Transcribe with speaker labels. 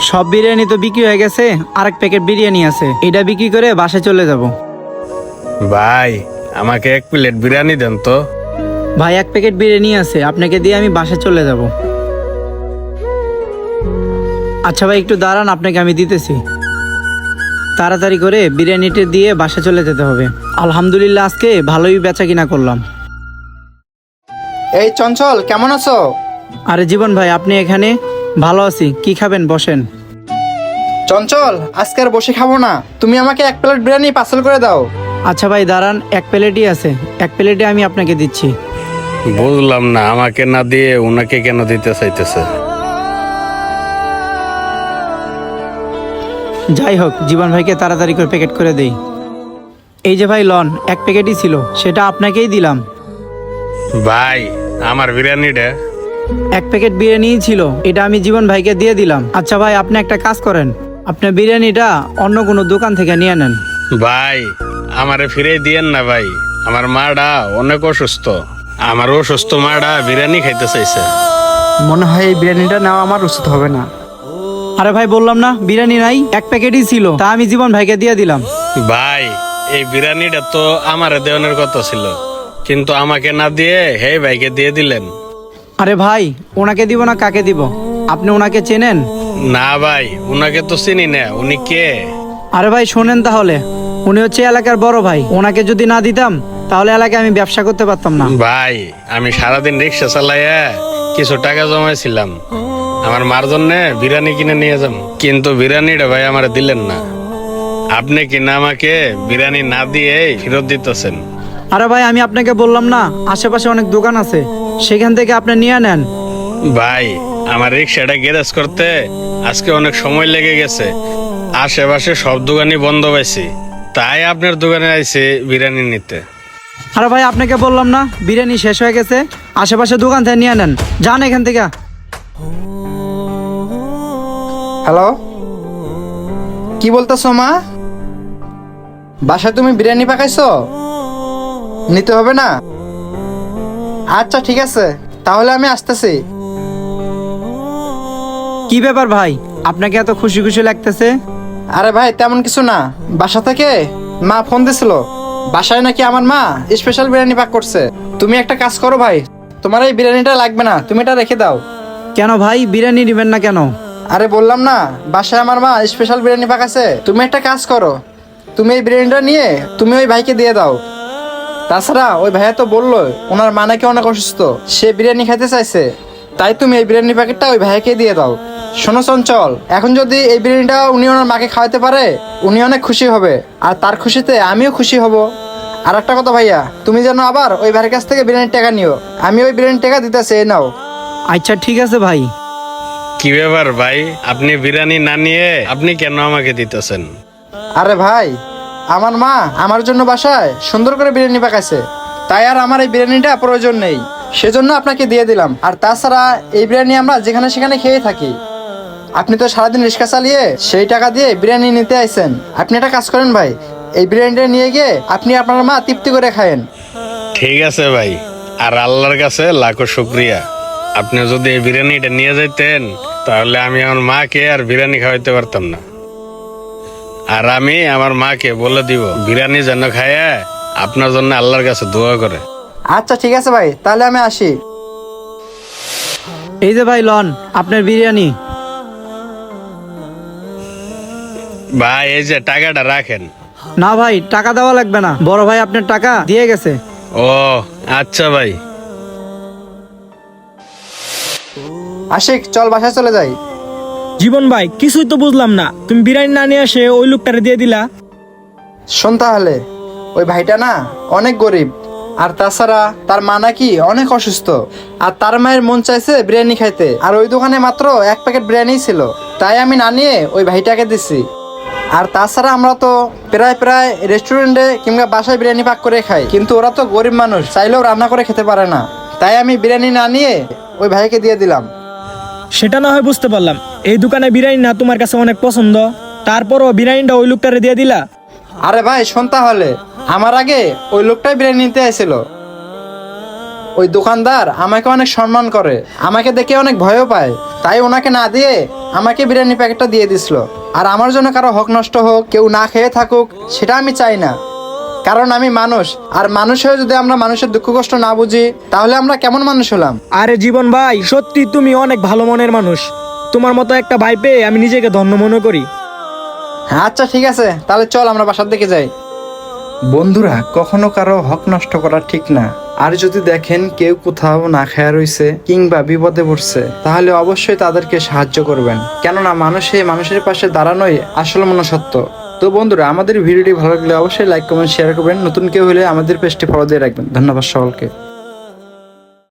Speaker 1: সব বিরিয়ানি তো বিক্রি হয়ে গেছে, আরেক প্যাকেট বিরিয়ানি আছে, এটা বিক্রি করে বাসায় চলে যাব।
Speaker 2: ভাই আমাকে 1 প্লেট বিরিয়ানি দেন তো।
Speaker 1: ভাই এক প্যাকেট বিরিয়ানি আছে, আপনাকে দিয়ে আমি বাসায় চলে যাব। আচ্ছা ভাই একটু দাঁড়ান, আপনাকে আমি দিতেছি। তাড়াতাড়ি করে বিরিয়ানিটা দিয়ে বাসায় চলে যেতে হবে। আলহামদুলিল্লাহ আজকে ভালোই বেচা কিনা করলাম।
Speaker 3: এই চঞ্চল, কেমন আছো?
Speaker 1: আরে জীবন ভাই, আপনি এখানে? ভালো আছি। কি খাবেন বসেন।
Speaker 3: চঞ্চল, আজকে আর বসে খাবো না, তুমি আমাকে 1 প্লেট বিরিয়ানি পার্সেল করে দাও।
Speaker 1: আচ্ছা ভাই দাঁড়ান, এক প্লেটই আছে, এক প্লেটে আমি আপনাকে দিচ্ছি।
Speaker 2: বুঝলাম না, আমাকে না দিয়ে ওনাকে কেন দিতে চাইতেছে।
Speaker 1: যাই হোক, জীবন ভাইকে তাড়াতাড়ি করে প্যাকেট করে দেই। এই যে ভাই লন, এক প্যাকেটই ছিল, সেটা আপনাকেই দিলাম।
Speaker 2: ভাই আমার বিরিয়ানিটা।
Speaker 1: এক প্যাকেট বিরিয়ানিই ছিল, এটা আমি জীবন ভাইকে দিয়ে দিলাম। আচ্ছা ভাই আপনি একটা কাজ করেন, আপনার বিরিয়ানিটা অন্য কোনো দোকান থেকে নিয়ে নেন।
Speaker 2: ভাই আমারে ফিরে দিয়েন না ভাই, আমার মাটা অনেক অসুস্থ। আমার অসুস্থ মাটা বিরিয়ানি খাইতে চাইছে।
Speaker 3: মনে হয় এই বিরিয়ানিটা নেওয়া আমার উচিত হবে না।
Speaker 1: আরে ভাই বললাম না বিরিয়ানি নাই, এক প্যাকেটই ছিল, তা আমি জীবন ভাইকে দিয়ে দিলাম।
Speaker 2: ভাই এই বিরিয়ানিটা তো আমার দেওয়ানোর কথা ছিল, কিন্তু আমাকে না দিয়ে হে ভাইকে দিয়ে দিলেন।
Speaker 1: আরে ভাই ওনাকে দিব না কাকে দিব, আপনি ওনাকে চেনেন?
Speaker 2: না ভাই, উনাকে তো চিনি না, উনি কে?
Speaker 1: আরে ভাই শোনেন তাহলে, উনি হচ্ছে এলাকার বড় ভাই, ওনাকে যদি না দিতাম তাহলে এলাকায় আমি ব্যবসা করতে পারতাম না।
Speaker 2: ভাই আমি সারাদিন রিক্সা চালাইয়া কিছু টাকা জমাইছিলাম আমার মার জন্য বিরিয়ানি কিনে নিয়ে যাম, কিন্তু বিরিয়ানিটা ভাই আমার দিলেন না। আপনি কিনা আমাকে বিরিয়ানি না দিয়ে ফেরত দিতেছেন।
Speaker 1: আরে ভাই আমি আপনাকে বললাম না, আশেপাশে অনেক দোকান আছে, সেখান থেকে আপনি নিয়ে নেন।
Speaker 2: ভাই আমার রিক্সাটা গ্যারেজ করতে আজকে অনেক সময় লেগে গেছে, আশেপাশে সব দোকানই বন্ধ পাইছি, তাই আপনার দোকানে আইছি বিরিয়ানি নিতে।
Speaker 1: আরে ভাই আপনাকে বললাম না বিরিয়ানি শেষ হয়ে গেছে, আশেপাশে দোকান থেকে নিয়ে নেন, যান এখান থেকে।
Speaker 3: হ্যালো, কি বলতেছো মা? বাসায় তুমি বিরিয়ানি পাকাইছো? নিতে হবে না? আচ্ছা ঠিক আছে, তাহলে আমি আসতেছি।
Speaker 1: কি ব্যাপার ভাই, আপনাকে এত খুশি খুশি লাগতেছে?
Speaker 3: আরে ভাই তেমন কিছু না, বাসা থেকে মা ফোন দিছিল, বাসায় নাকি আমার মা স্পেশাল বিরিয়ানি পাক করছে। তুমি একটা কাজ করো ভাই, তোমার এই বিরিয়ানিটা লাগবে না, তুমি এটা রেখে দাও।
Speaker 1: কেন ভাই বিরিয়ানি নেবেন না কেন?
Speaker 3: আরে বললাম না, বাসায় আমার মা স্পেশাল বিরিয়ানি পাকাছে, তুমি একটা কাজ করো, তুমি এই বিরিয়ানিটা নিয়ে তুমি ওই ভাইকে দিয়ে দাও। তাছাড়া ওই ভাইয়া তো বললো ওনার মা নাকি অনেক অসুস্থ, সে বিরিয়ানি খেতে চাইছে, তাই তুমি এই বিরিয়ানি প্যাকেটটা ওই ভাইয়াকে দিয়ে দাও। শোনো চঞ্চল, এখন যদি এই বিরিয়ানিটা উনি ওনার মাকে খাওয়াতে পারে, উনি অনেক খুশি হবে, আর তার খুশিতে আমিও খুশি হব। আর একটা কথা ভাইয়া, তুমি যেন আবার ওই ভাইয়ের কাছ থেকে বিরিয়ানির টাকা নিও, আমি ওই বিরিয়ানির টাকা দিতেছি, এই নাও।
Speaker 1: আচ্ছা ঠিক আছে ভাই।
Speaker 2: কি ব্যাপার ভাই, আপনি বিরিয়ানি না নিয়ে আপনি কেন আমাকে দিতেছেন?
Speaker 3: আরে ভাই, আমার মা আমার জন্য বাসায় সুন্দর করে বিরিয়ানি পাকাইছে, তাই আর আমার এই বিরিয়ানিটা প্রয়োজন নেই, সেজন্য আপনাকে দিয়ে দিলাম। আর তাছাড়া এই বিরিয়ানি আমরা যেখানে সেখানে খেয়ে থাকি, আপনি তো সারাদিন রিক্সা চালিয়ে সেই টাকা দিয়ে বিরিয়ানি নিতে আইছেন, আপনি একটা কাজ করেন ভাই, এই বিরিয়ানিটা নিয়ে গিয়ে আপনি আপনার মা তৃপ্তি করে খায়েন।
Speaker 2: ঠিক আছে ভাই, আর আল্লাহর কাছে লাখো শুক্রিয়া, আপনি যদি এই বিরিয়ানিটা নিয়ে যাইতেন তাহলে আমি আমার মাকে আর বিরিয়ানি খাওয়াইতে পারতাম না। আর আমি আমার মাকে বলে দিব বিরিয়ানি যেন খায় আপনার জন্য আল্লাহর কাছে দোয়া করে।
Speaker 3: আচ্ছা ঠিক আছে ভাই, তাহলে আমি আসি।
Speaker 1: এই যে ভাই লন আপনার বিরিয়ানি।
Speaker 2: ভাই এই যে টাকাটা রাখেন।
Speaker 1: না ভাই টাকা দেওয়া লাগবে না, বড় ভাই আপনার টাকা দিয়ে গেছে।
Speaker 2: ও আচ্ছা ভাই।
Speaker 3: আশিক চল বাসায় চলে যাই।
Speaker 4: জীবন ভাই কিছুই তো বুঝলাম না, তুমি বিরিয়ানি না নিয়ে এসে ওই লোকটারে দিয়ে দিলা।
Speaker 3: শোন তাহলে, ওই ভাইটা না অনেক গরিব, আর তাছাড়া তার মা নাকি অনেক অসুস্থ, আর তার মায়ের মন চাইছে বিরিয়ানি খাইতে, আর ওই দোকানে মাত্র 1 প্যাকেট বিরিয়ানি ছিল, তাই আমি না নিয়ে ওই ভাইটাকে দিছি। আর তাছাড়া আমরা তো প্রায় প্রায় রেস্টুরেন্টে কিংবা বাসায় বিরিয়ানি পাক করে খাই, কিন্তু ওরা তো গরিব মানুষ, চাইলেও রান্না করে খেতে পারে না, তাই আমি বিরিয়ানি না নিয়ে ওই ভাইকে দিয়ে দিলাম।
Speaker 4: সেটা না হয় বুঝতে পারলাম, এই দোকানে বিরিয়ানি না তোমার কাছে অনেক পছন্দ, তারপরও বিরিয়ানিটা ওই লোকটারে দিয়ে দিলা।
Speaker 3: আরে ভাই শোন তাহলে, আমার আগে ওই লোকটাই বিরিয়ানি নিতে আসছিল, ওই দোকানদার আমাকে অনেক সম্মান করে, আমাকে দেখে অনেক ভয়ও পায়, তাই ওনাকে না দিয়ে আমাকে বিরিয়ানি প্যাকেটটা দিয়ে দিছিল। আর আমার জন্য কারো হক নষ্ট হোক, কেউ না খেয়ে থাকুক, সেটা আমি চাই না। কারণ আমি মানুষ, আর মানুষ হয়ে যদি আমরা মানুষের দুঃখ কষ্ট না বুঝি, তাহলে আমরা কেমন মানুষ হলাম?
Speaker 4: আরে জীবন ভাই, সত্যি তুমি অনেক ভালো মনের মানুষ। তোমার মতো একটা ভাই পেয়ে আমি নিজেকে ধন্য মনে করি।
Speaker 3: হ্যাঁ আচ্ছা ঠিক আছে, তাহলে চল আমরা বাসার দিকে যাই। বন্ধুরা, কখনো কারো হক নষ্ট করা ঠিক না। আর যদি দেখেন কেউ কোথাও না খায়া রইছে কিংবা বিপদে পড়ছে, তাহলে অবশ্যই তাদেরকে সাহায্য করবেন, কেননা মানুষের পাশে দাঁড়ানোই আসল মনুষ্যত্ব। তো বন্ধুরা, আমাদের ভিডিওটি ভালো লাগলে অবশ্যই লাইক কমেন্ট শেয়ার করবেন। নতুন কেউ হলে আমাদের পেজটি ফলো দিয়ে রাখবেন। ধন্যবাদ সকলকে।